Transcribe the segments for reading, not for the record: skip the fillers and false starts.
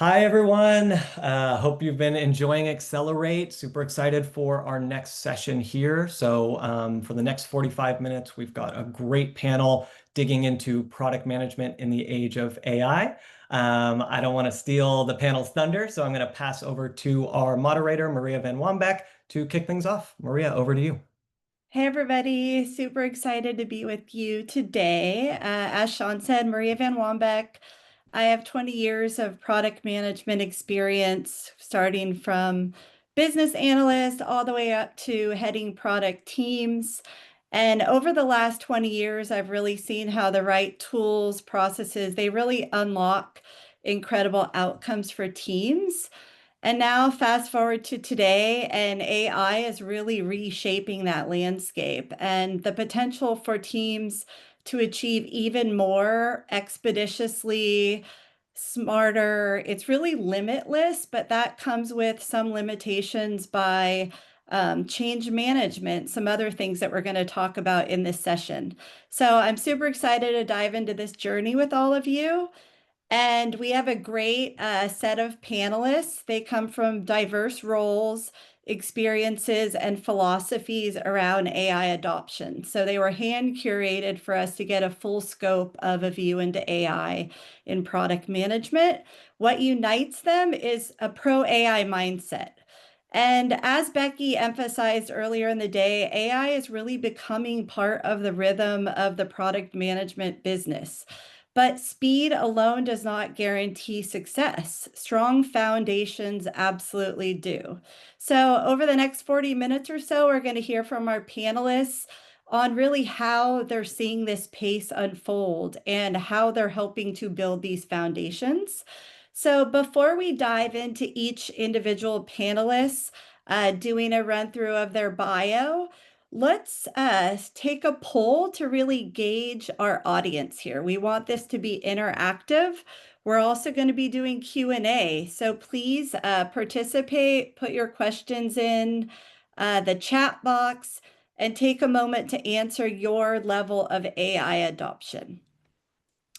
Hi, everyone. Hope you've been enjoying Accelerate. Super excited for our next session here. For the next 45 minutes, we've got a great panel digging into product management in the age of AI. I don't want to steal the panel's thunder, so I'm going to pass over to our moderator, Maria Van Wambeke, to kick things off. Maria, over to you. Hey everybody, super excited to be with you today. As Sean said, Maria Van Wambeke. I have 20 years of product management experience, starting from business analyst all the way up to heading product teams. And over the last 20 years, I've really seen how the right tools, processes, they really unlock incredible outcomes for teams. And now fast forward to today, and AI is really reshaping that landscape and the potential for teams to achieve even more expeditiously, smarter. It's really limitless, but that comes with some limitations by change management, some other things that we're going to talk about in this session. So I'm super excited to dive into this journey with all of you. And we have a great set of panelists. They come from diverse roles, experiences, and philosophies around AI adoption. So they were hand curated for us to get a full scope of a view into AI in product management. What unites them is a pro AI mindset. And as Becky emphasized earlier in the day, AI is really becoming part of the rhythm of the product management business. But speed alone does not guarantee success. Strong foundations absolutely do. So over the next 40 minutes or so, we're going to hear from our panelists on really how they're seeing this pace unfold and how they're helping to build these foundations. So before we dive into each individual panelist, doing a run through of their bio, let's take a poll to really gauge our audience here. We want this to be interactive. We're also going to be doing Q&A. So please participate, put your questions in the chat box, and take a moment to answer your level of AI adoption.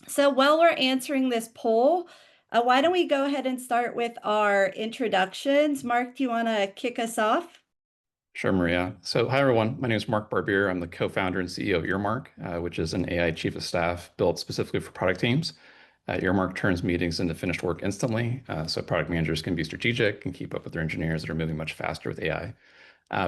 So while we're answering this poll, why don't we go ahead and start with our introductions? Mark, do you want to kick us off? Sure, Maria. So, hi, everyone. My name is Mark Barbier. I'm the co-founder and CEO of Earmark, which is an AI chief of staff built specifically for product teams. Earmark turns meetings into finished work instantly, so product managers can be strategic and keep up with their engineers that are moving much faster with AI.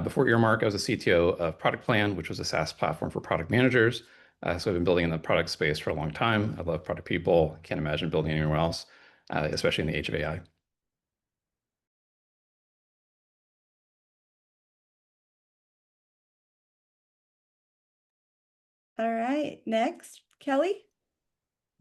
Before Earmark, I was a CTO of Product Plan, which was a SaaS platform for product managers. So I've been building in the product space for a long time. I love product people. Can't imagine building anywhere else, especially in the age of AI. All right, next, Kelly.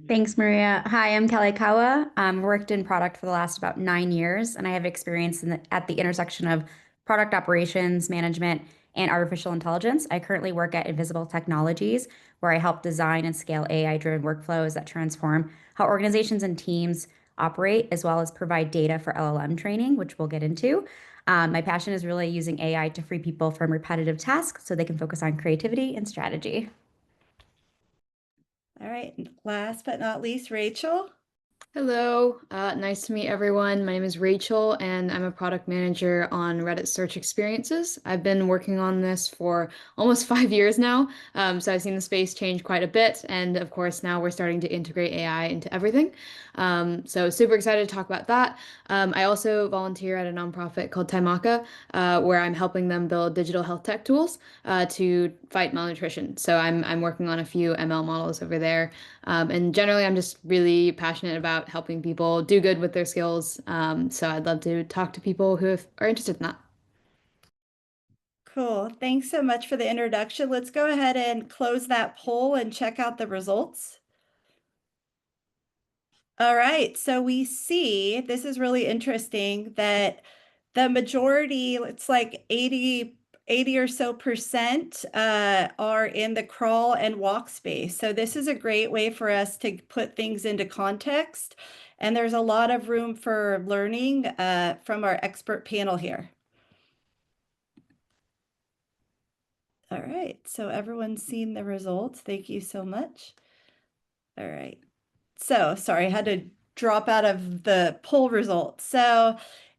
Thanks, Maria. Hi, I'm Kelly Kawa. Worked in product for the last about 9 years, and I have experience at the intersection of product operations, management, and artificial intelligence. I currently work at Invisible Technologies, where I help design and scale AI-driven workflows that transform how organizations and teams operate, as well as provide data for LLM training, which we'll get into. My passion is really using AI to free people from repetitive tasks so they can focus on creativity and strategy. All right, last but not least, Rachel. Hello, nice to meet everyone. My name is Rachel, and I'm a product manager on Reddit Search Experiences. I've been working on this for almost 5 years now, so I've seen the space change quite a bit, and of course now we're starting to integrate AI into everything. So super excited to talk about that. I also volunteer at a nonprofit called Taimaka, where I'm helping them build digital health tech tools to fight malnutrition. So I'm working on a few ML models over there. And generally, I'm just really passionate about helping people do good with their skills. So I'd love to talk to people who are interested in that. Cool. Thanks so much for the introduction. Let's go ahead and close that poll and check out the results. All right, so we see, this is really interesting, that the majority, it's like 80 or so percent are in the crawl and walk space. So this is a great way for us to put things into context. And there's a lot of room for learning from our expert panel here. All right, so everyone's seen the results. Thank you so much. All right. So sorry, I had to drop out of the poll results. So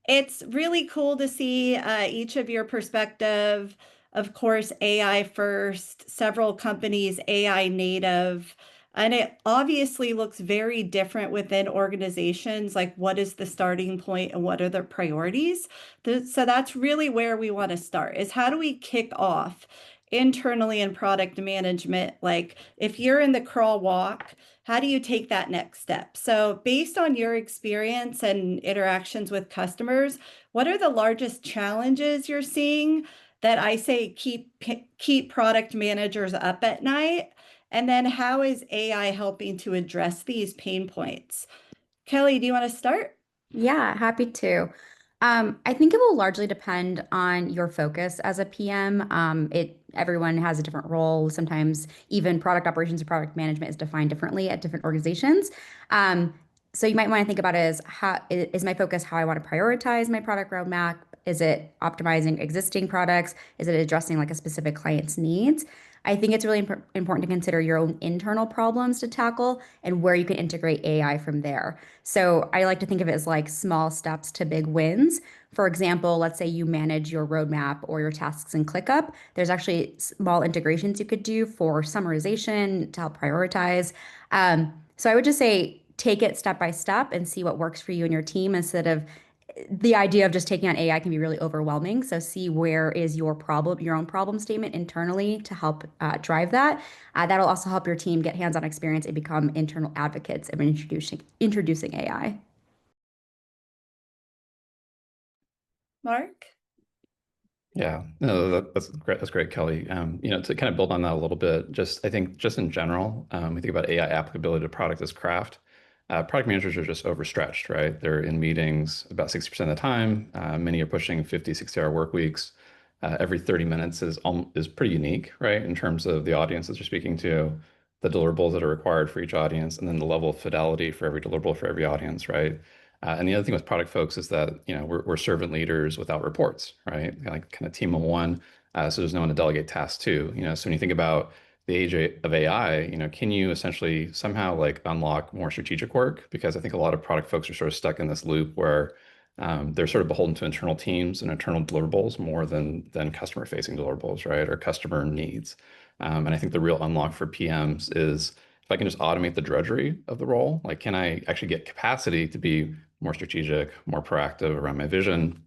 it's really cool to see each of your perspective. Of course, AI first, several companies AI native. And it obviously looks very different within organizations, like what is the starting point and what are the priorities. So that's really where we want to start, is how do we kick off internally in product management? Like if you're in the crawl walk, how do you take that next step? So based on your experience and interactions with customers, what are the largest challenges you're seeing that I say keep product managers up at night? And then how is AI helping to address these pain points? Kelly, do you want to start? Yeah, happy to. I think it will largely depend on your focus as a PM. Everyone has a different role. Sometimes even product operations or product management is defined differently at different organizations. So you might want to think about it as is my focus how I want to prioritize my product roadmap? Is it optimizing existing products? Is it addressing like a specific client's needs? I think it's really important to consider your own internal problems to tackle and where you can integrate AI from there. So I like to think of it as like small steps to big wins. For example, let's say you manage your roadmap or your tasks in ClickUp. There's actually small integrations you could do for summarization to help prioritize. So I would just say take it step by step and see what works for you and your team instead of the idea of just taking on AI can be really overwhelming. So see where is your problem, your own problem statement internally to help drive that. That'll also help your team get hands-on experience and become internal advocates of introducing AI. Mark? Yeah, no, that's great. That's great, Kelly. To kind of build on that a little bit, I think just in general, we think about AI applicability to product as craft. Product managers are just overstretched, right? They're in meetings about 60% of the time. Many are pushing 50, 60-hour work weeks. Every 30 minutes is pretty unique, right? In terms of the audiences you're speaking to, the deliverables that are required for each audience, and then the level of fidelity for every deliverable for every audience, right? And the other thing with product folks is that, we're servant leaders without reports, right? Like kind of team of one. So there's no one to delegate tasks to, so when you think about the age of AI, can you essentially somehow like unlock more strategic work? Because I think a lot of product folks are sort of stuck in this loop where they're sort of beholden to internal teams and internal deliverables more than customer facing deliverables, right? Or customer needs. And I think the real unlock for PMs is if I can just automate the drudgery of the role, like can I actually get capacity to be more strategic, more proactive around my vision?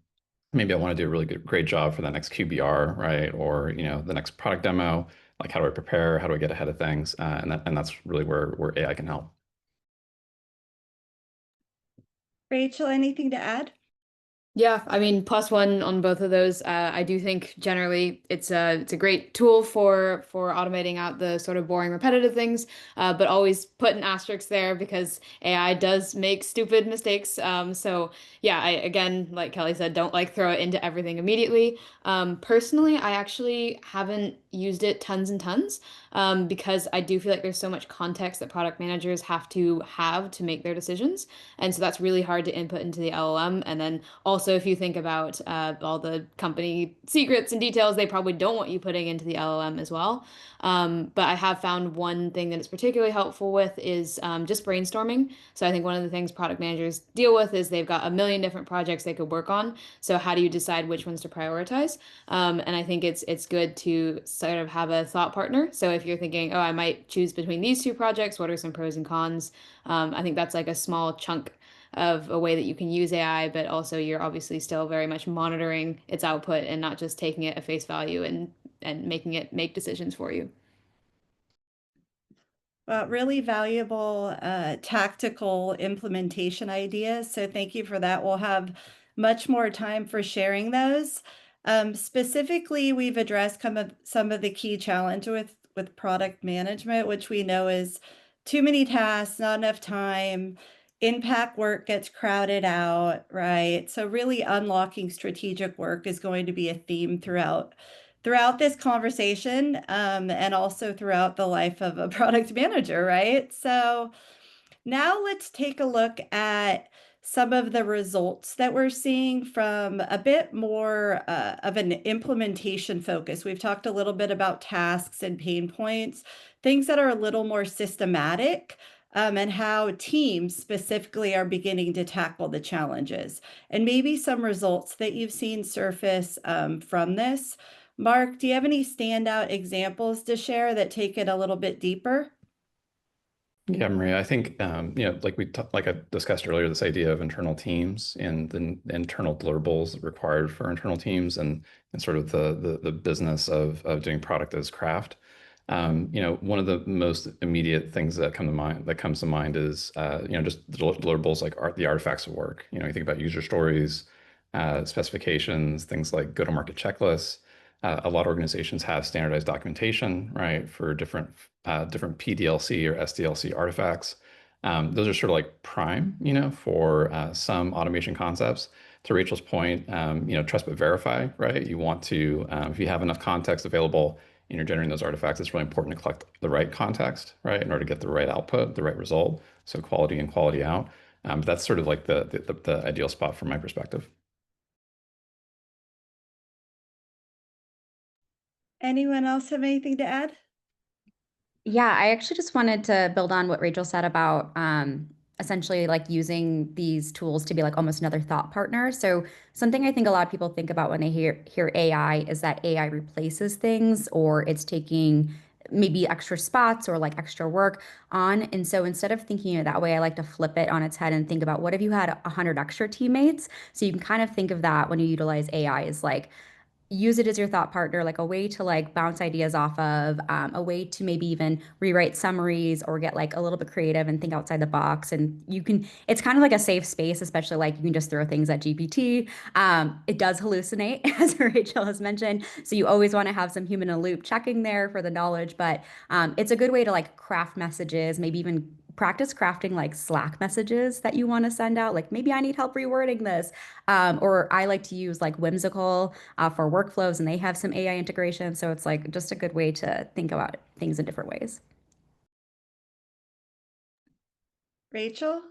Maybe I want to do a really great job for the next QBR, right? Or, the next product demo. Like, how do I prepare? How do I get ahead of things? And that's really where AI can help. Rachel, anything to add? Yeah, I mean, +1 on both of those. I do think generally it's a great tool for automating out the sort of boring, repetitive things, but always put an asterisk there because AI does make stupid mistakes. So yeah, again, like Kelly said, don't like throw it into everything immediately. Personally, I actually haven't used it tons and tons because I do feel like there's so much context that product managers have to make their decisions, and so that's really hard to input into the LLM, and then also, if you think about all the company secrets and details, they probably don't want you putting into the LLM as well. But I have found one thing that it's particularly helpful with is just brainstorming. So I think one of the things product managers deal with is they've got a million different projects they could work on. So how do you decide which ones to prioritize? And I think it's good to sort of have a thought partner. So if you're thinking, oh, I might choose between these two projects, what are some pros and cons? I think that's like a small chunk of a way that you can use AI, but also you're obviously still very much monitoring its output and not just taking it at face value and making it make decisions for you. Well, really valuable tactical implementation ideas. So thank you for that. We'll have much more time for sharing those. Specifically, we've addressed some of the key challenge with product management, which we know is too many tasks, not enough time, impact work gets crowded out, right? So really unlocking strategic work is going to be a theme throughout this conversation, and also throughout the life of a product manager, right? So now let's take a look at some of the results that we're seeing from a bit more of an implementation focus. We've talked a little bit about tasks and pain points, things that are a little more systematic. and how teams specifically are beginning to tackle the challenges, and maybe some results that you've seen surface from this. Mark, do you have any standout examples to share that take it a little bit deeper? Yeah, Maria, I think like I discussed earlier, this idea of internal teams and the internal deliverables required for internal teams and sort of the business of doing product as craft. One of the most immediate things that comes to mind is just deliverables like the artifacts of work. You think about user stories, specifications, things like go-to-market checklists. A lot of organizations have standardized documentation, right, for different PDLC or SDLC artifacts. Those are sort of like prime, for some automation concepts. To Rachel's point, trust but verify, right? You want to, if you have enough context available and you're generating those artifacts, it's really important to collect the right context, right, in order to get the right output, the right result. So quality and quality out. But that's sort of like the ideal spot from my perspective. Anyone else have anything to add? Yeah, I actually just wanted to build on what Rachel said about essentially like using these tools to be like almost another thought partner. So something I think a lot of people think about when they hear AI is that AI replaces things or it's taking maybe extra spots or like extra work on. And so instead of thinking it that way, I like to flip it on its head and think about what if you had 100 extra teammates? So you can kind of think of that when you utilize AI is like use it as your thought partner, like a way to like bounce ideas off of, a way to maybe even rewrite summaries or get like a little bit creative and think outside the box. And it's kind of like a safe space, especially like you can just throw things at GPT. It does hallucinate, as Rachel has mentioned. So you always want to have some human in the loop checking there for the knowledge, but it's a good way to like craft messages, maybe even practice crafting like Slack messages that you want to send out. Like maybe I need help rewording this. Or I like to use like Whimsical for workflows, and they have some AI integration. So it's like just a good way to think about things in different ways. Rachel?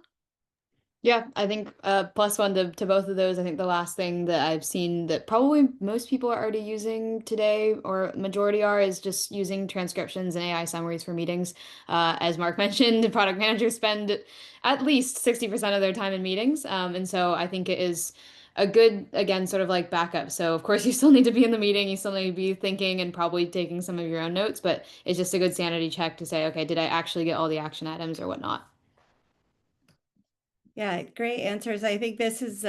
Yeah, I think plus one to both of those. I think the last thing that I've seen that probably most people are already using today, or majority are, is just using transcriptions and AI summaries for meetings. As Mark mentioned, the product managers spend at least 60% of their time in meetings. And so I think it is a good, again, sort of like backup. So of course you still need to be in the meeting, you still need to be thinking and probably taking some of your own notes, but it's just a good sanity check to say, okay, did I actually get all the action items or whatnot? Yeah, great answers. I think this is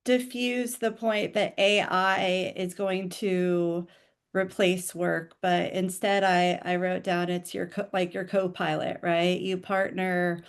diffuse the point that AI is going to replace work, but instead I wrote down it's like your co-pilot, right? You partner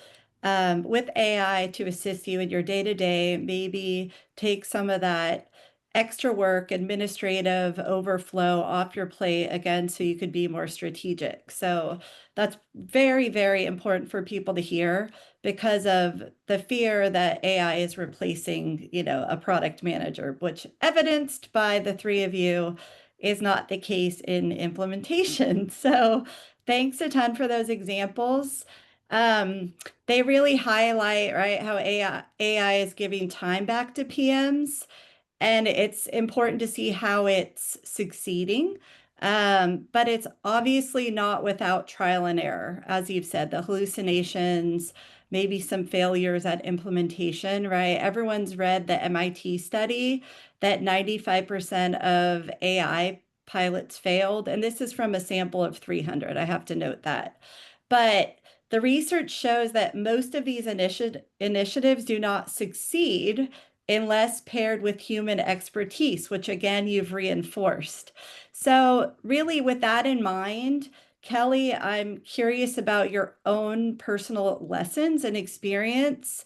with AI to assist you in your day-to-day, maybe take some of that extra work, administrative overflow off your plate again, so you could be more strategic. So that's very, very important for people to hear because of the fear that AI is replacing, a product manager, which evidenced by the three of you is not the case in implementation. So thanks a ton for those examples. They really highlight, right, how AI is giving time back to PMs, and it's important to see how it's succeeding. But it's obviously not without trial and error. As you've said, the hallucinations, maybe some failures at implementation, right? Everyone's read the MIT study that 95% of AI pilots failed. And this is from a sample of 300. I have to note that. But the research shows that most of these initiatives do not succeed unless paired with human expertise, which again, you've reinforced. So really with that in mind, Kelly, I'm curious about your own personal lessons and experience.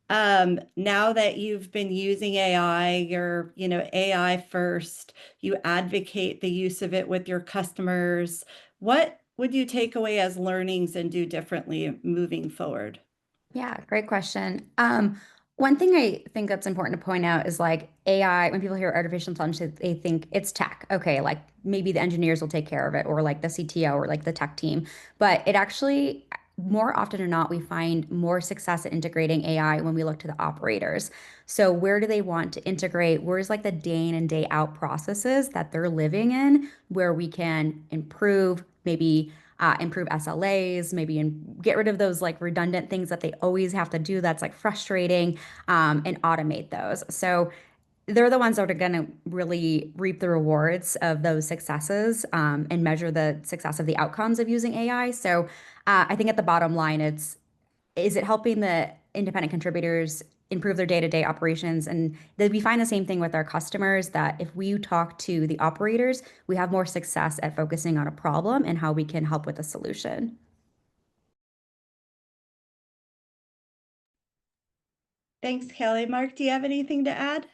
Now that you've been using AI, you're, AI first, you advocate the use of it with your customers. What would you take away as learnings and do differently moving forward? Yeah, great question. One thing I think that's important to point out is like AI, when people hear artificial intelligence, they think it's tech. Okay, like maybe the engineers will take care of it, or like the CTO or like the tech team. But it actually, more often than not, we find more success at integrating AI when we look to the operators. So where do they want to integrate? Where's like the day in and day out processes that they're living in where we can improve, maybe improve SLAs, maybe get rid of those like redundant things that they always have to do that's like frustrating, and automate those. So they're the ones that are going to really reap the rewards of those successes, and measure the success of the outcomes of using AI. So I think at the bottom line, is it helping the independent contributors improve their day-to-day operations? And we find the same thing with our customers, that if we talk to the operators, we have more success at focusing on a problem and how we can help with a solution. Thanks, Kelly. Mark, do you have anything to add?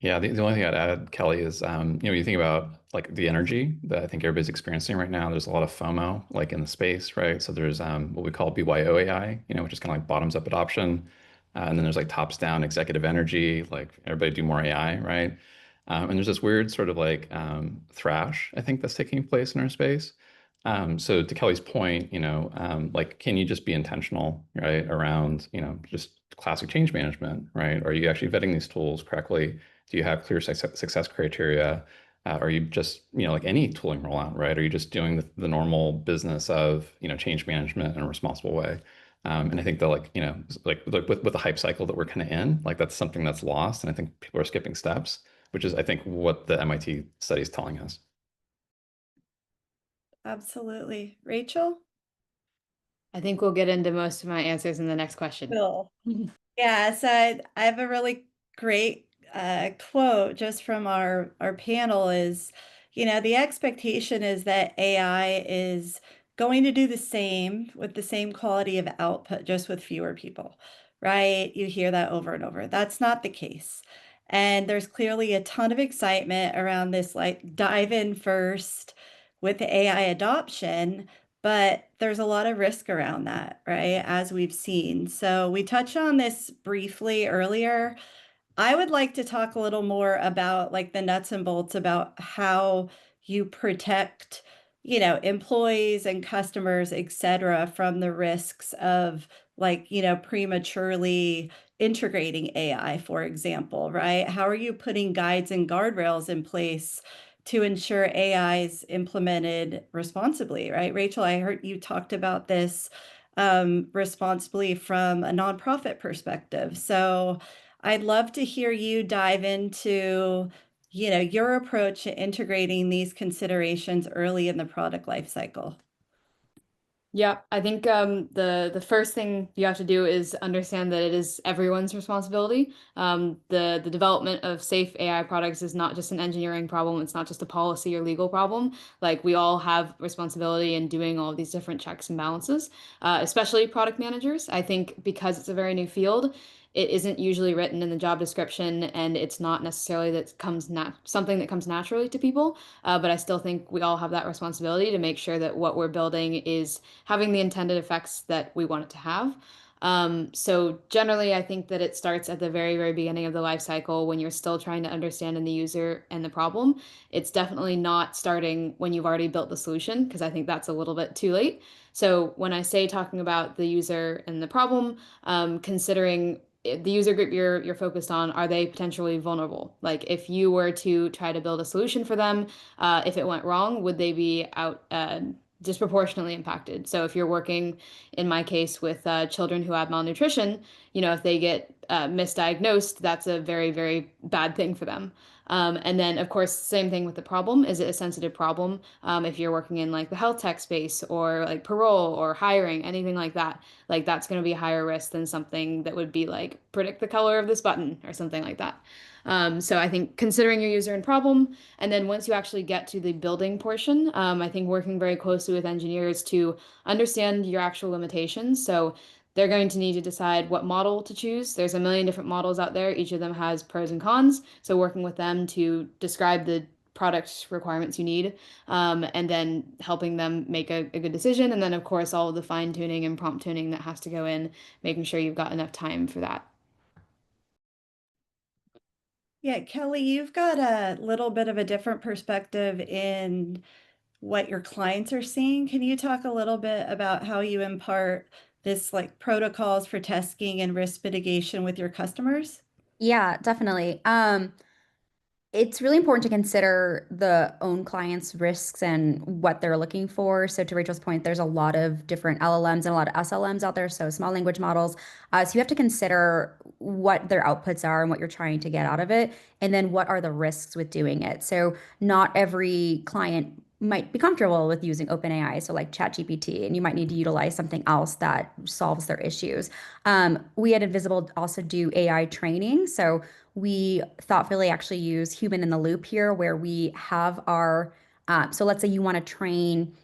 Yeah, the only thing I'd add, Kelly, is you think about like the energy that I think everybody's experiencing right now. There's a lot of FOMO like in the space, right? So there's what we call BYO AI, which is kind of like bottoms up adoption. And then there's like tops down executive energy, like everybody do more AI, right? And there's this weird sort of like thrash, I think, that's taking place in our space. So to Kelly's point, like, can you just be intentional, right, around, just classic change management, right? Are you actually vetting these tools correctly? Do you have clear success criteria? Are you just, like any tooling rollout, right? Are you just doing the normal business of, change management in a responsible way? And I think that like with the hype cycle that we're kind of in, like that's something that's lost. And I think people are skipping steps, which is, I think, what the MIT study is telling us. Absolutely. Rachel? I think we'll get into most of my answers in the next question. Cool. Yeah, so I have a really great quote just from our panel is, the expectation is that AI is going to do the same with the same quality of output, just with fewer people, right? You hear that over and over. That's not the case. And there's clearly a ton of excitement around this, like dive in first with the AI adoption. But there's a lot of risk around that, right? As we've seen. So we touched on this briefly earlier. I would like to talk a little more about like the nuts and bolts about how you protect, employees and customers, et cetera, from the risks of like, prematurely integrating AI, for example, right? How are you putting guides and guardrails in place to ensure AI is implemented responsibly, right? Rachel, I heard you talked about this responsibly from a nonprofit perspective. So I'd love to hear you dive into, your approach to integrating these considerations early in the product life cycle. Yeah, I think the first thing you have to do is understand that it is everyone's responsibility. The development of safe AI products is not just an engineering problem. It's not just a policy or legal problem. Like we all have responsibility in doing all of these different checks and balances, especially product managers. I think because it's a very new field, it isn't usually written in the job description, and it's not necessarily something that comes naturally to people. But I still think we all have that responsibility to make sure that what we're building is having the intended effects that we want it to have. So generally, I think that it starts at the very, very beginning of the life cycle when you're still trying to understand the user and the problem. It's definitely not starting when you've already built the solution, because I think that's a little bit too late. So when I say talking about the user and the problem, considering the user group you're focused on, are they potentially vulnerable? Like if you were to try to build a solution for them, if it went wrong, would they be disproportionately impacted? So if you're working, in my case, with children who have malnutrition, if they get misdiagnosed, that's a very, very bad thing for them. And then, of course, same thing with the problem. Is it a sensitive problem? If you're working in like the health tech space or like parole or hiring, anything like that, like that's going to be higher risk than something that would be like predict the color of this button or something like that. So I think considering your user and problem, and then once you actually get to the building portion, I think working very closely with engineers to understand your actual limitations. So they're going to need to decide what model to choose. There's a million different models out there. Each of them has pros and cons. So working with them to describe the product requirements you need, and then helping them make a good decision. And then, of course, all of the fine tuning and prompt tuning that has to go in, making sure you've got enough time for that. Yeah, Kelly, you've got a little bit of a different perspective in what your clients are seeing. Can you talk a little bit about how you impart this like protocols for testing and risk mitigation with your customers? Yeah, definitely. It's really important to consider the own client's risks and what they're looking for. So to Rachel's point, there's a lot of different LLMs and a lot of SLMs out there, so small language models. So you have to consider what their outputs are and what you're trying to get out of it, and then what are the risks with doing it. So not every client might be comfortable with using OpenAI, so like ChatGPT, and you might need to utilize something else that solves their issues. We at Invisible also do AI training. So we thoughtfully actually use human in the loop here, where we have our, so let's say you want to train,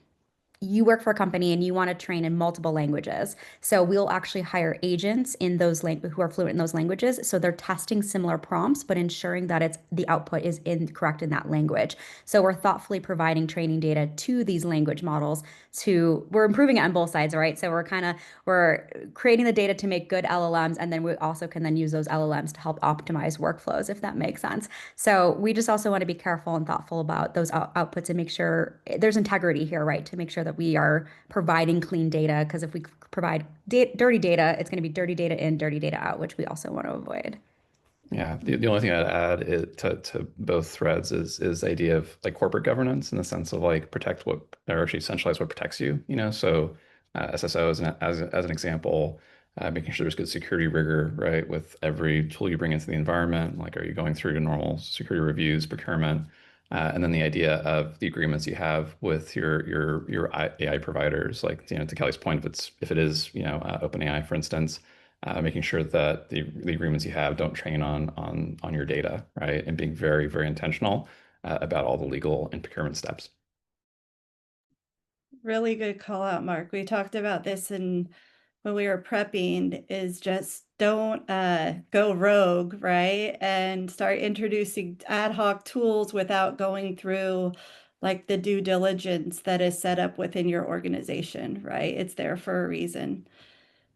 you work for a company and you want to train in multiple languages. So we'll actually hire agents in those who are fluent in those languages. So they're testing similar prompts, but ensuring that the output is correct in that language. So we're thoughtfully providing training data to these language models we're improving it on both sides, right? So we're creating the data to make good LLMs, and then we also can then use those LLMs to help optimize workflows, if that makes sense. So we just also want to be careful and thoughtful about those outputs and make sure there's integrity here, right? To make sure that we are providing clean data, because if we provide dirty data, it's going to be dirty data in, dirty data out, which we also want to avoid. Yeah, the only thing I'd add to both threads is the idea of like corporate governance in the sense of like protect what, or actually centralize what protects you, you know? So SSO as an example, making sure there's good security rigor, right? With every tool you bring into the environment, like are you going through your normal security reviews, procurement, and then the idea of the agreements you have with your AI providers, like, you know, to Kelly's point, if it is, you know, OpenAI, for instance, making sure that the agreements you have don't train on your data, right? And being very, very intentional about all the legal and procurement steps. Really good call out, Mark. We talked about this when we were prepping, is just don't go rogue, right? And start introducing ad hoc tools without going through like the due diligence that is set up within your organization, right? It's there for a reason.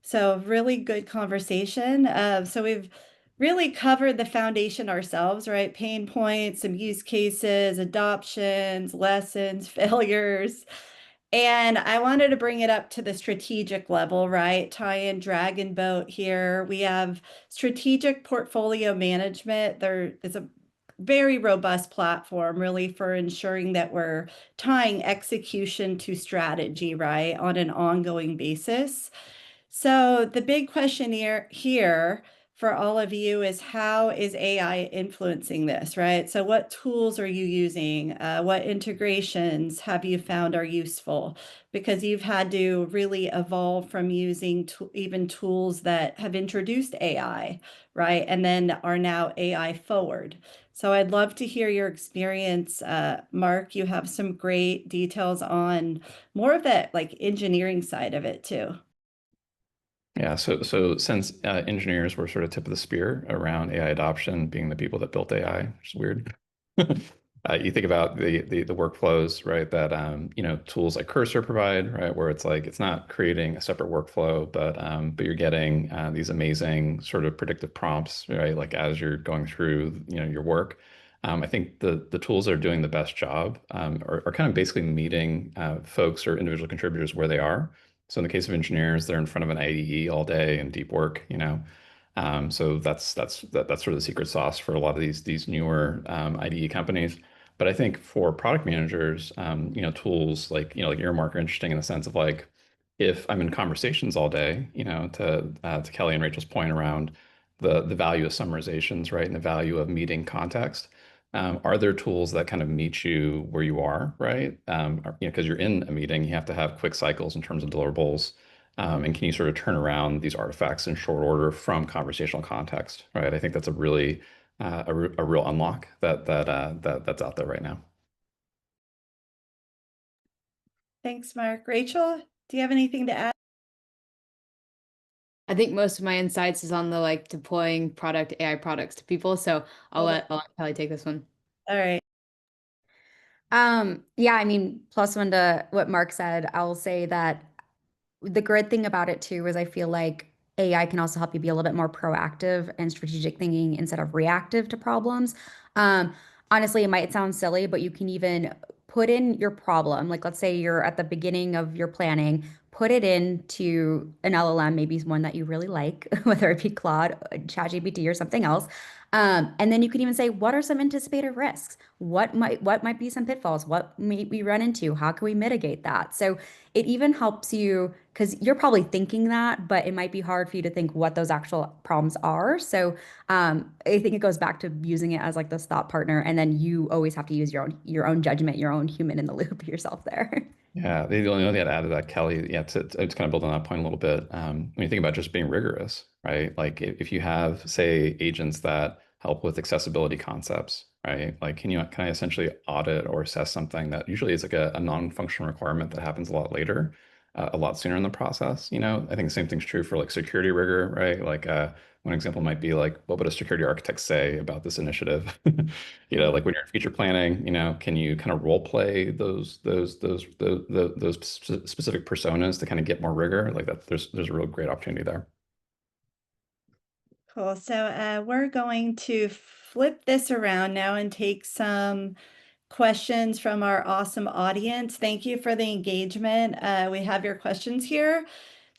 So really good conversation. So we've really covered the foundation ourselves, right? Pain points, some use cases, adoptions, lessons, failures. And I wanted to bring it up to the strategic level, right? Tie in Dragonboat here. We have strategic portfolio management. There is a very robust platform really for ensuring that we're tying execution to strategy, right? On an ongoing basis. So the big question here for all of you is, how is AI influencing this, right? So what tools are you using? What integrations have you found are useful? Because you've had to really evolve from using even tools that have introduced AI, right? And then are now AI forward. So I'd love to hear your experience. Mark, you have some great details on more of that like engineering side of it too. Yeah, so since engineers were sort of tip of the spear around AI adoption, being the people that built AI, which is weird. You think about the workflows, right? That you know, tools like Cursor provide, right? Where it's like it's not creating a separate workflow, but you're getting these amazing sort of predictive prompts, right? Like as you're going through, you know, your work. I think the tools that are doing the best job are kind of basically meeting folks or individual contributors where they are. So in the case of engineers, they're in front of an IDE all day and deep work, you know. So that's sort of the secret sauce for a lot of these newer IDE companies. But I think for product managers, you know, tools like, you know, like Earmark are interesting in the sense of like, if I'm in conversations all day, you know, to Kelly and Rachel's point around the value of summarizations, right, and the value of meeting context. Are there tools that kind of meet you where you are, right? You know, because you're in a meeting, you have to have quick cycles in terms of deliverables. And can you sort of turn around these artifacts in short order from conversational context, right? I think that's a really a real unlock that's out there right now. Thanks, Mark. Rachel, do you have anything to add? I think most of my insights is on the like deploying AI products to people. So I'll let Kelly take this one. All right. Yeah, I mean, plus one to what Mark said, I'll say that the great thing about it too is I feel like AI can also help you be a little bit more proactive and strategic thinking instead of reactive to problems. Um, Honestly, it might sound silly, but you can even put in your problem. Like, let's say you're at the beginning of your planning, put it into an LLM, maybe one that you really like, whether it be Claude, ChatGPT, or something else. And then you can even say, what are some anticipated risks? What might be some pitfalls? What may we run into? How can we mitigate that? So it even helps you because you're probably thinking that, but it might be hard for you to think what those actual problems are. So I think it goes back to using it as like this thought partner, and then you always have to use your own judgment, your own human in the loop yourself there. Yeah, the only thing I'd add to that, Kelly, yeah, to kind of build on that point a little bit. When you think about just being rigorous, right? Like if you have, say, agents that help with accessibility concepts, right? Like can I essentially audit or assess something that usually is like a non-functional requirement that happens a lot later, a lot sooner in the process, you know? I think the same thing's true for like security rigor, right? Like one example might be like, what would a security architect say about this initiative? You know, like when you're feature planning, you know, can you kind of role play those specific personas to kind of get more rigor? Like that, there's a real great opportunity there. Cool. So we're going to flip this around now and take some questions from our awesome audience. Thank you for the engagement. We have your questions here.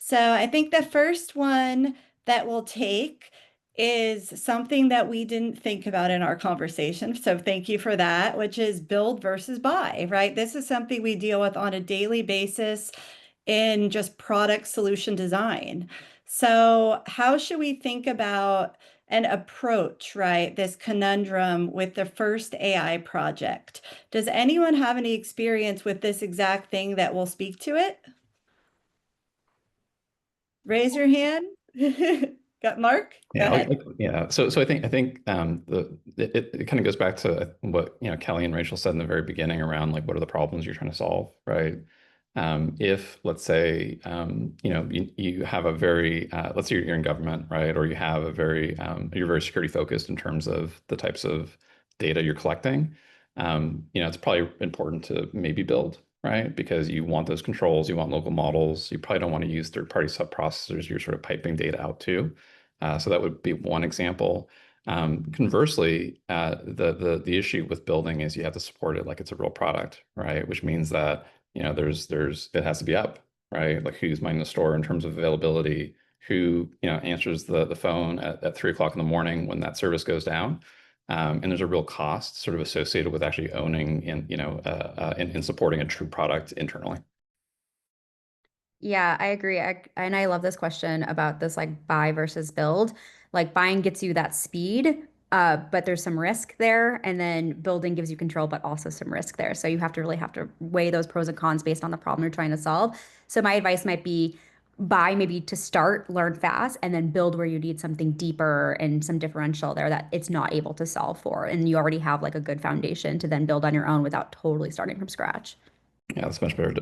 So I think the first one that we'll take is something that we didn't think about in our conversation. So thank you for that, which is build versus buy, right? This is something we deal with on a daily basis in just product solution design. So how should we think about an approach, right? This conundrum with the first AI project. Does anyone have any experience with this exact thing that will speak to it? Raise your hand. Got Mark? Go Yeah, ahead. yeah. So I think it kind of goes back to what Kelly and Rachel said in the very beginning around like what are the problems you're trying to solve, right? If let's say you have a very let's say you're in government, right, or you have a very you're very security focused in terms of the types of data you're collecting. It's probably important to maybe build, right? Because you want those controls, you want local models. You probably don't want to use third-party sub-processors you're sort of piping data out to. So that would be one example. Conversely, the issue with building is you have to support it like it's a real product, right? Which means that there's it has to be up, right? Like who's minding the store in terms of availability, who answers the phone at 3 o'clock in the morning when that service goes down. And there's a real cost sort of associated with actually owning and supporting a true product internally. Yeah, I agree. And I love this question about this like buy versus build. Like buying gets you that speed, but there's some risk there. And then building gives you control, but also some risk there. So you have to weigh those pros and cons based on the problem you're trying to solve. So my advice might be buy maybe to start, learn fast, and then build where you need something deeper and some differential there that it's not able to solve for. And you already have like a good foundation to then build on your own without totally starting from scratch. Yeah, that's much better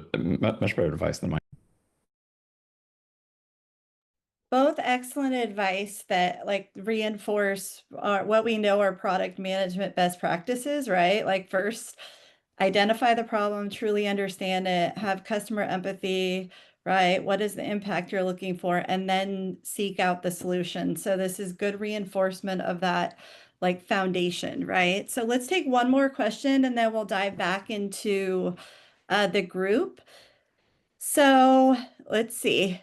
advice than mine. Both excellent advice that like reinforce what we know are product management best practices, right? Like first, identify the problem, truly understand it, have customer empathy, right? What is the impact you're looking for? And then seek out the solution. So this is good reinforcement of that like foundation, right? So let's take one more question and then we'll dive back into the group. So let's see.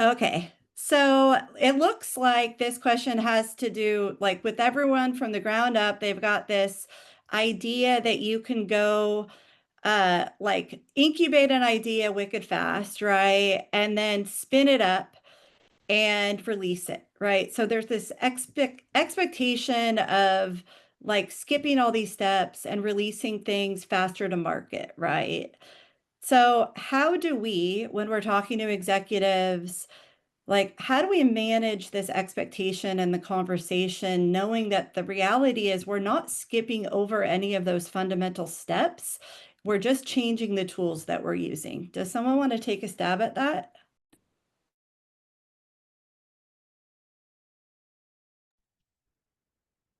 Okay, so it looks like this question has to do like with everyone from the ground up. They've got this idea that you can go like incubate an idea wicked fast, right? And then spin it up and release it, right? So there's this expectation of like skipping all these steps and releasing things faster to market, right? So how do we, when we're talking to executives, like, how do we manage this expectation in the conversation, knowing that the reality is we're not skipping over any of those fundamental steps. We're just changing the tools that we're using. Does someone want to take a stab at that?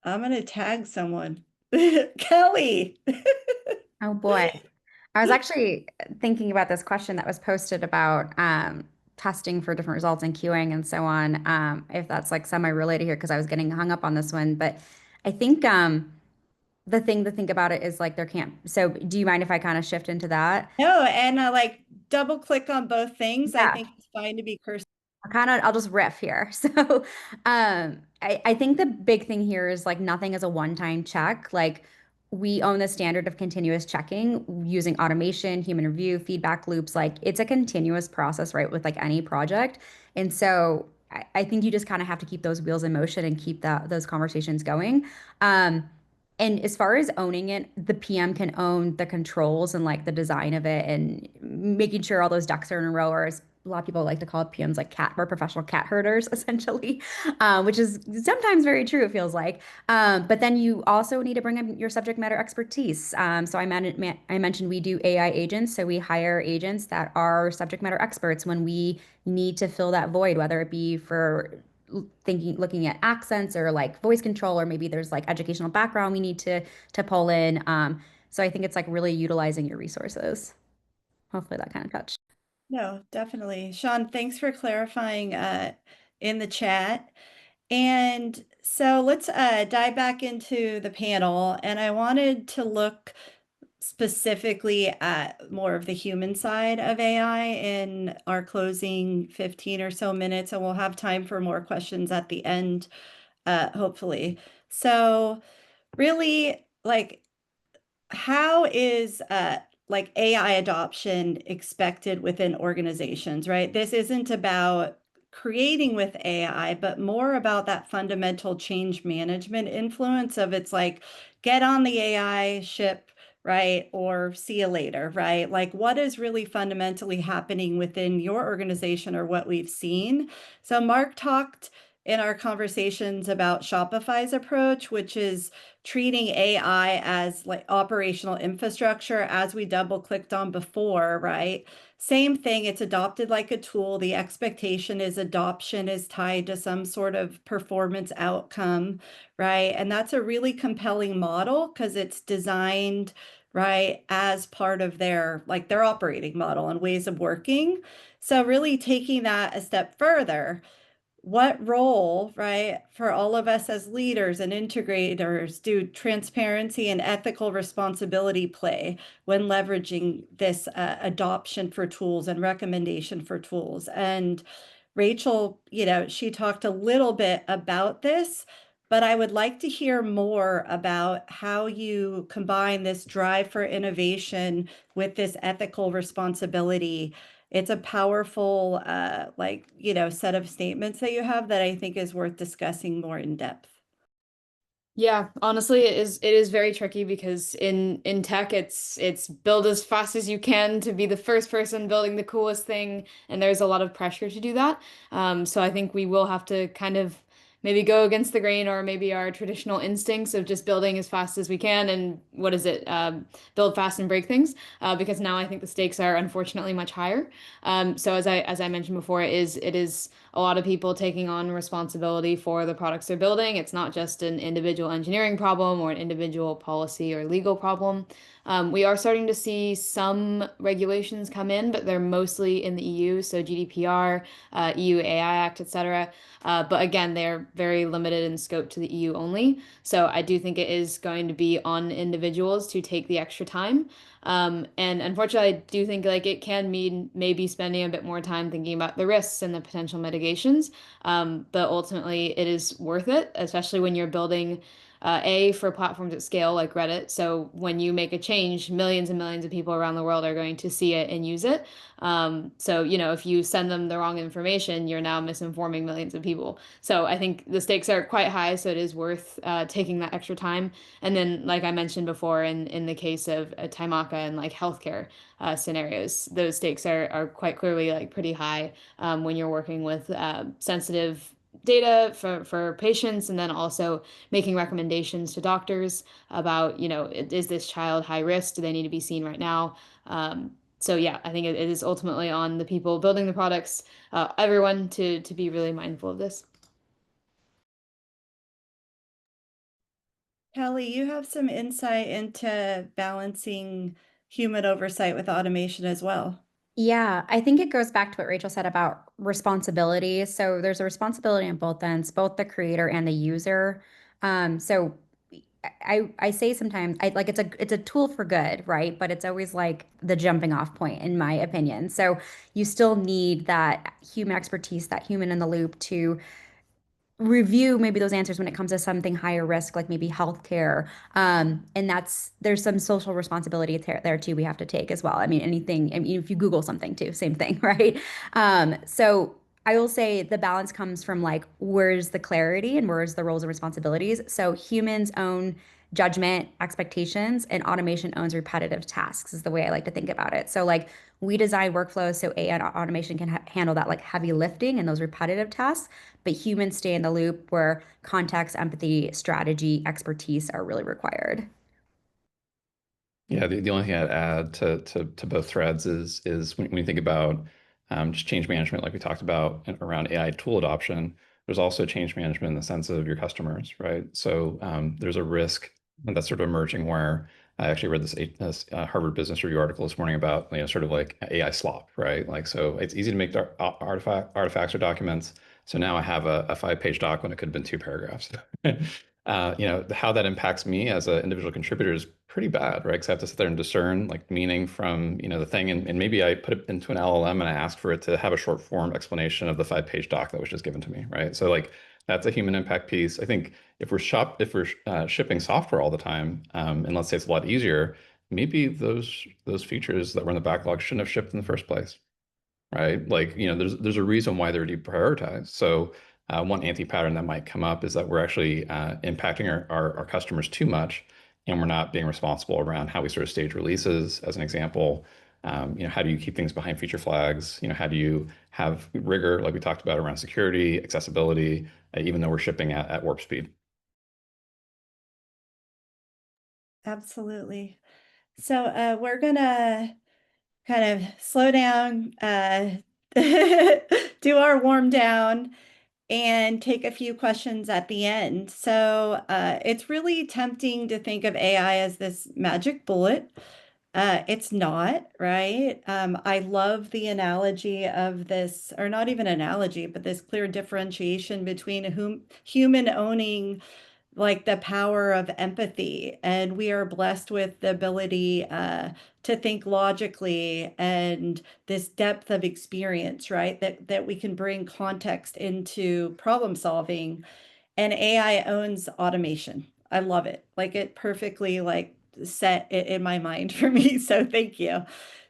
I'm going to tag someone. Kelly. Oh boy. I was actually thinking about this question that was posted about testing for different results and queuing and so on. If that's like semi-related here, because I was getting hung up on this one. But I think the thing to think about it is like there can't, so do you mind if I kind of shift into that? No, and like double click on both things. I Yeah. think it's fine to be cursed. I'll just riff here. So, I think the big thing here is like nothing is a one-time check. Like we own the standard of continuous checking using automation, human review, feedback loops. Like it's a continuous process, right? With like any project. And so I think you just kind of have to keep those wheels in motion and keep those conversations going. Um, and as far as owning it, the PM can own the controls and like the design of it and making sure all those ducks are in a row, or as a lot of people like to call it PMs, like cat or professional cat herders, essentially, which is sometimes very true, it feels like. But then you also need to bring in your subject matter expertise. So I mentioned we do AI agents. So we hire agents that are subject matter experts when we need to fill that void, whether it be for looking at accents or like voice control, or maybe there's like educational background we need to pull in. So I think it's like really utilizing your resources. Hopefully that kind of touched. No, definitely. Sean, thanks for clarifying in the chat. And so let's dive back into the panel. And I wanted to look specifically at more of the human side of AI in our closing 15 or so minutes, and we'll have time for more questions at the end, hopefully. So really, like, how is like AI adoption expected within organizations, right? This isn't about creating with AI, but more about that fundamental change management influence of it's like, get on the AI ship, right? Or see you later, right? Like what is really fundamentally happening within your organization or what we've seen. So Mark talked in our conversations about Shopify's approach, which is treating AI as like operational infrastructure, as we double clicked on before, right? Same thing, it's adopted like a tool. The expectation is adoption is tied to some sort of performance outcome, right? And that's a really compelling model because it's designed, right, as part of their like their operating model and ways of working. So really taking that a step further, what role, right, for all of us as leaders and integrators do transparency and ethical responsibility play when leveraging this adoption for tools and recommendation for tools? And Rachel, she talked a little bit about this, but I would like to hear more about how you combine this drive for innovation with this ethical responsibility. It's a powerful, set of statements that you have that I think is worth discussing more in depth. Yeah, honestly, it is very tricky because in tech it's build as fast as you can to be the first person building the coolest thing, and there's a lot of pressure to do that. So I think we will have to kind of maybe go against the grain, or maybe our traditional instincts of just building as fast as we can and what is it, build fast and break things, because now I think the stakes are unfortunately much higher. So as I mentioned before, it is a lot of people taking on responsibility for the products they're building. It's not just an individual engineering problem or an individual policy or legal problem. We are starting to see some regulations come in, but they're mostly in the EU, so GDPR, EU AI Act, etc. But again, they're very limited in scope to the EU only. So I do think it is going to be on individuals to take the extra time. And unfortunately, I do think like it can mean maybe spending a bit more time thinking about the risks and the potential mitigations. But ultimately, it is worth it, especially when you're building for platforms at scale like Reddit. So when you make a change, millions and millions of people around the world are going to see it and use it. So, if you send them the wrong information, you're now misinforming millions of people. So I think the stakes are quite high, so it is worth taking that extra time. And then, like I mentioned before, in the case of Taimaka and like healthcare scenarios, those stakes are quite clearly like pretty high when you're working with sensitive data for patients, and then also making recommendations to doctors about, is this child high risk? Do they need to be seen right now? So yeah, I think it is ultimately on the people building the products, everyone to be really mindful of this. Kelly, you have some insight into balancing human oversight with automation as well. Yeah, I think it goes back to what Rachel said about responsibility. So there's a responsibility on both ends, both the creator and the user. So I say sometimes I like it's a tool for good, right? But it's always like the jumping off point, in my opinion. So you still need that human expertise, that human in the loop to review maybe those answers when it comes to something higher risk, like maybe healthcare. And there's some social responsibility there too we have to take as well. I mean, anything, I mean, if you Google something too, same thing, right? So I will say the balance comes from like, where's the clarity and where's the roles and responsibilities? So humans own judgment, expectations, and automation owns repetitive tasks is the way I like to think about it. So like we design workflows so AI and automation can handle that like heavy lifting and those repetitive tasks, but humans stay in the loop where context, empathy, strategy, expertise are really required. Yeah, the only thing I'd add to both threads is when you think about just change management, like we talked about around AI tool adoption, there's also change management in the sense of your customers, right? So there's a risk that's sort of emerging where I actually read this Harvard Business Review article this morning about sort of like AI slop, right? Like so it's easy to make artifacts or documents. So now I have a 5-page doc when it could have been 2 paragraphs. How that impacts me as an individual contributor is pretty bad, right? Because I have to sit there and discern like meaning from, the thing. And maybe I put it into an LLM and I ask for it to have a short form explanation of the 5-page doc that was just given to me, right? So like that's a human impact piece. I think if we're shipping software all the time, and let's say it's a lot easier, maybe those features that were in the backlog shouldn't have shipped in the first place, right? Like, there's a reason why they're deprioritized. So one anti-pattern that might come up is that we're actually impacting our customers too much, and we're not being responsible around how we sort of stage releases, as an example. How do you keep things behind feature flags? How do you have rigor, like we talked about, around security, accessibility, even though we're shipping at warp speed? Absolutely. So we're gonna kind of slow down, do our warm down, and take a few questions at the end. So it's really tempting to think of AI as this magic bullet. It's not, right? I love the analogy of this, or not even analogy, but this clear differentiation between human owning like the power of empathy, and we are blessed with the ability to think logically and this depth of experience, right? That we can bring context into problem solving, and AI owns automation. I love it. Like it perfectly like set it in my mind for me. So thank you.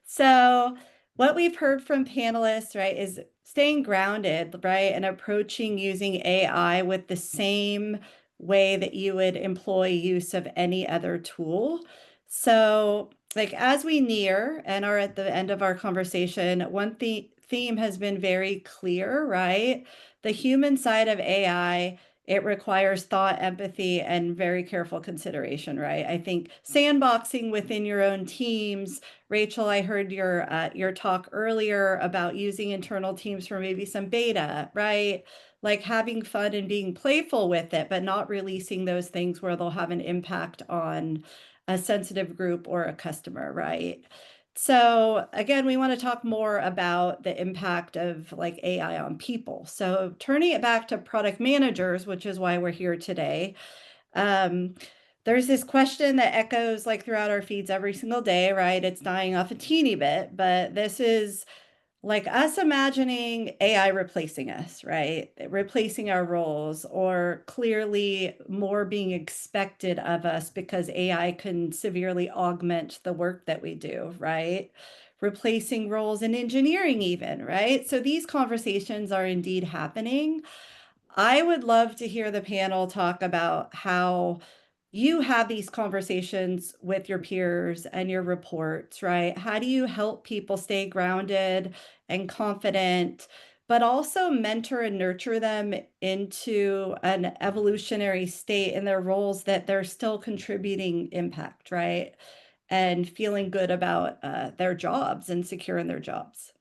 So what we've heard from panelists, right, is staying grounded, right, and approaching using AI with the same way that you would employ use of any other tool. So like as we near and are at the end of our conversation, one theme has been very clear, right? The human side of AI, it requires thought, empathy, and very careful consideration, right? I think sandboxing within your own teams. Rachel, I heard your talk earlier about using internal teams for maybe some beta, right? Like having fun and being playful with it, but not releasing those things where they'll have an impact on a sensitive group or a customer, right? So again, we want to talk more about the impact of like AI on people. So turning it back to product managers, which is why we're here today. Um, there's this question that echoes like throughout our feeds every single day, right? It's dying off a teeny bit, but this is like us imagining AI replacing us, right? Replacing our roles, or clearly more being expected of us because AI can severely augment the work that we do, right? Replacing roles in engineering, even, right? So these conversations are indeed happening. I would love to hear the panel talk about how you have these conversations with your peers and your reports, right? How do you help people stay grounded and confident, but also mentor and nurture them into an evolutionary state in their roles that they're still contributing impact, right? And feeling good about their jobs and secure in their jobs.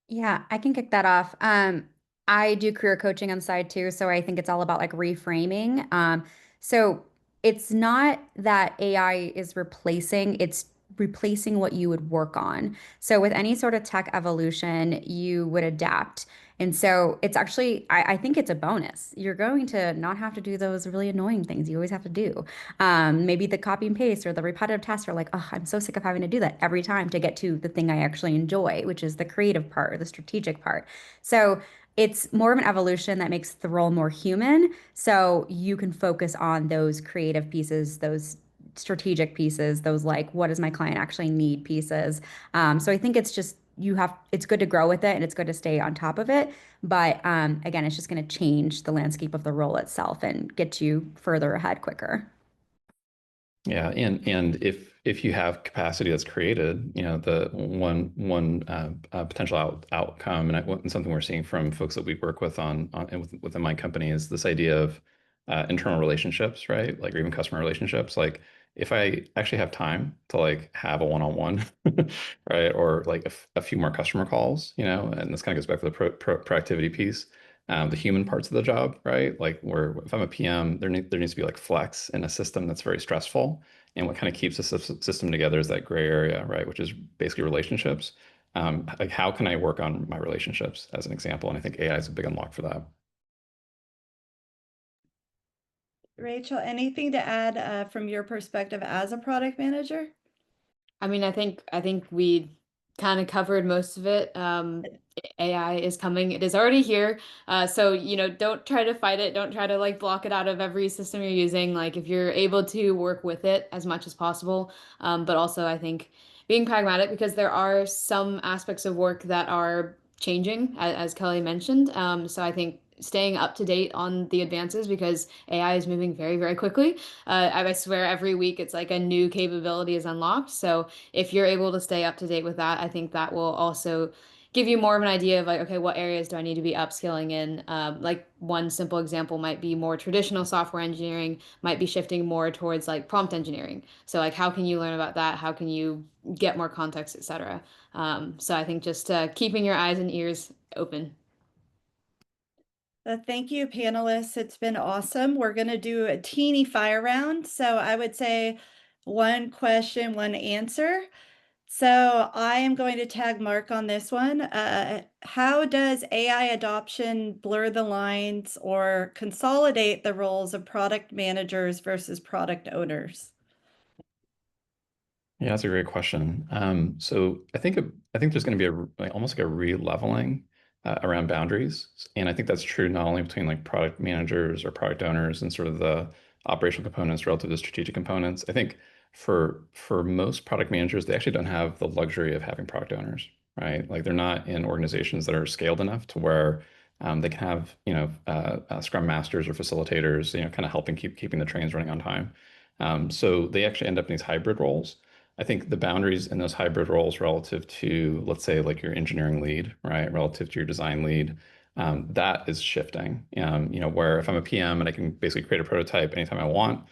Yeah, I can kick that off. I do career coaching on the side too, so I think it's all about like reframing. So it's not that AI is replacing, it's replacing what you would work on. So with any sort of tech evolution, you would adapt. And so it's actually, I think it's a bonus. You're going to not have to do those really annoying things you always have to do. Maybe the copy and paste or the repetitive tasks are like, oh, I'm so sick of having to do that every time to get to the thing I actually enjoy, which is the creative part or the strategic part. So it's more of an evolution that makes the role more human. So you can focus on those creative pieces, those strategic pieces, those like, what does my client actually need pieces. So I think it's just, it's good to grow with it and it's good to stay on top of it. But again, it's just going to change the landscape of the role itself and get you further ahead quicker. Yeah, and if you have capacity that's created, the one potential outcome, and something we're seeing from folks that we work with within my company is this idea of internal relationships, right? Like, or even customer relationships. Like, if I actually have time to like have a one-on-one, right, or like a few more customer calls, and this kind of goes back to the proactivity piece. The human parts of the job, right? Like, where if I'm a PM, there needs to be like flex in a system that's very stressful. And what kind of keeps the system together is that gray area, right? Which is basically relationships. Like, how can I work on my relationships as an example? And I think AI is a big unlock for that. Rachel, anything to add from your perspective as a product manager? I mean, I think we kind of covered most of it. AI is coming. It is already here. So, don't try to fight it. Don't try to like block it out of every system you're using. Like, if you're able to work with it as much as possible. But also I think being pragmatic, because there are some aspects of work that are changing, as Kelly mentioned. So I think staying up to date on the advances, because AI is moving very, very quickly. I swear every week it's like a new capability is unlocked. So if you're able to stay up to date with that, I think that will also give you more of an idea of like, okay, what areas do I need to be upskilling in? Like, one simple example might be more traditional software engineering, might be shifting more towards like prompt engineering. So like, how can you learn about that? How can you get more context, etc. So I think just keeping your eyes and ears open. Thank you, panelists. It's been awesome. We're going to do a teeny fire round. So I would say one question, one answer. So I am going to tag Mark on this one. How does AI adoption blur the lines or consolidate the roles of product managers versus product owners? Yeah, that's a great question. So I think there's going to be almost like a re-leveling around boundaries, and I think that's true not only between like product managers or product owners and sort of the operational components relative to strategic components. I think for most product managers, they actually don't have the luxury of having product owners, right? Like, they're not in organizations that are scaled enough to where they can have Scrum masters or facilitators, kind of helping keeping the trains running on time. So they actually end up in these hybrid roles. I think the boundaries in those hybrid roles relative to, let's say, like your engineering lead, right, relative to your design lead, that is shifting. Where if I'm a PM and I can basically create a prototype anytime I want,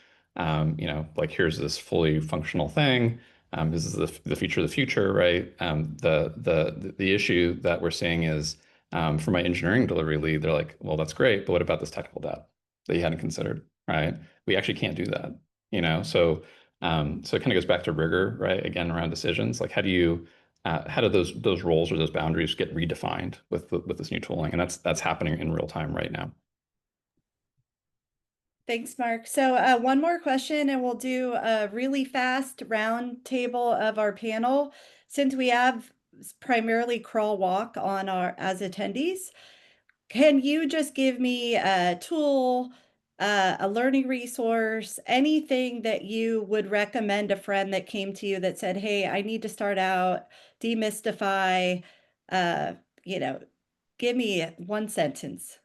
like, here's this fully functional thing. This is the feature of the future, right? The issue that we're seeing is for my engineering delivery lead, they're like, well, that's great, but what about this technical debt that you hadn't considered, right? We actually can't do that. So it kind of goes back to rigor, right? Again, around decisions, like, how do those roles or those boundaries get redefined with this new tooling? And that's happening in real time right now. Thanks, Mark. So one more question and we'll do a really fast round table of our panel. Since we have primarily crawl walk on as attendees, can you just give me a tool, a learning resource, anything that you would recommend a friend that came to you that said, hey, I need to start out, demystify, uh, give me one sentence.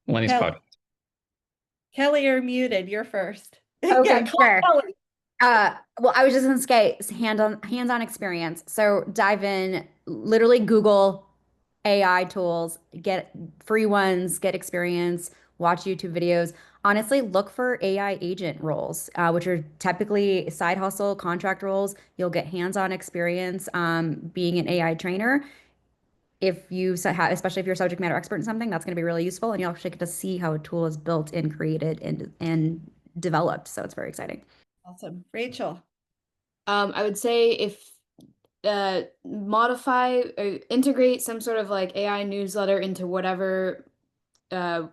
Lenny's Kelly, podcast. Kelly, you're muted. You're first. Okay, sure. Kelly. Well, I was just gonna say hands-on experience. So dive in, literally Google AI tools, get free ones, get experience, watch YouTube videos. Honestly, look for AI agent roles, which are typically side hustle contract roles. You'll get hands-on experience being an AI trainer. If you especially if you're a subject matter expert in something, that's going to be really useful, and you'll actually get to see how a tool is built and created and developed. So it's very exciting. Awesome. Rachel. I would say if modify or integrate some sort of like AI newsletter into whatever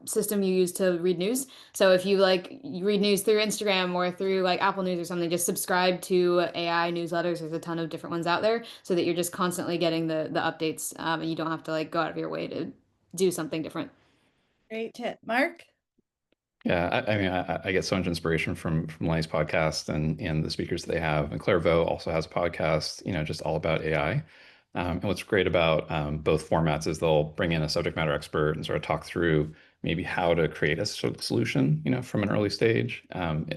system you use to read news. So if you read news through Instagram or through like Apple News or something, just subscribe to AI newsletters. There's a ton of different ones out there so that you're just constantly getting the updates, and you don't have to like go out of your way to do something different. Great tip. Mark? Yeah, I mean, I get so much inspiration from Lenny's podcast and the speakers that they have. And Clairvaux also has a podcast, just all about AI. And what's great about both formats is they'll bring in a subject matter expert and sort of talk through maybe how to create a solution, from an early stage.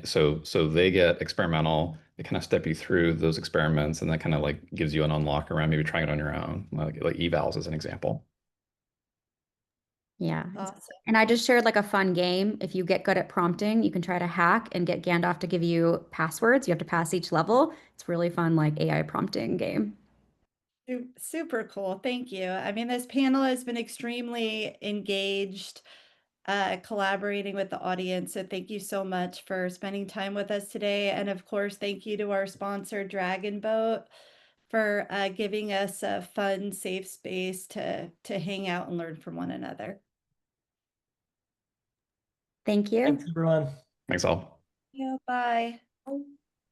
So they get experimental. They kind of step you through those experiments, and that kind of like gives you an unlock around maybe trying it on your own, like evals as an example. Yeah. Awesome. And I just shared like a fun game. If you get good at prompting, you can try to hack and get Gandalf to give you passwords. You have to pass each level. It's really fun, like AI prompting game. Super cool. Thank you. I mean, this panel has been extremely engaged, collaborating with the audience. So thank you so much for spending time with us today. And of course, thank you to our sponsor, Dragonboat, for giving us a fun, safe space to hang out and learn from one another. Thank you. Thanks, everyone. Thanks all. Yeah, bye.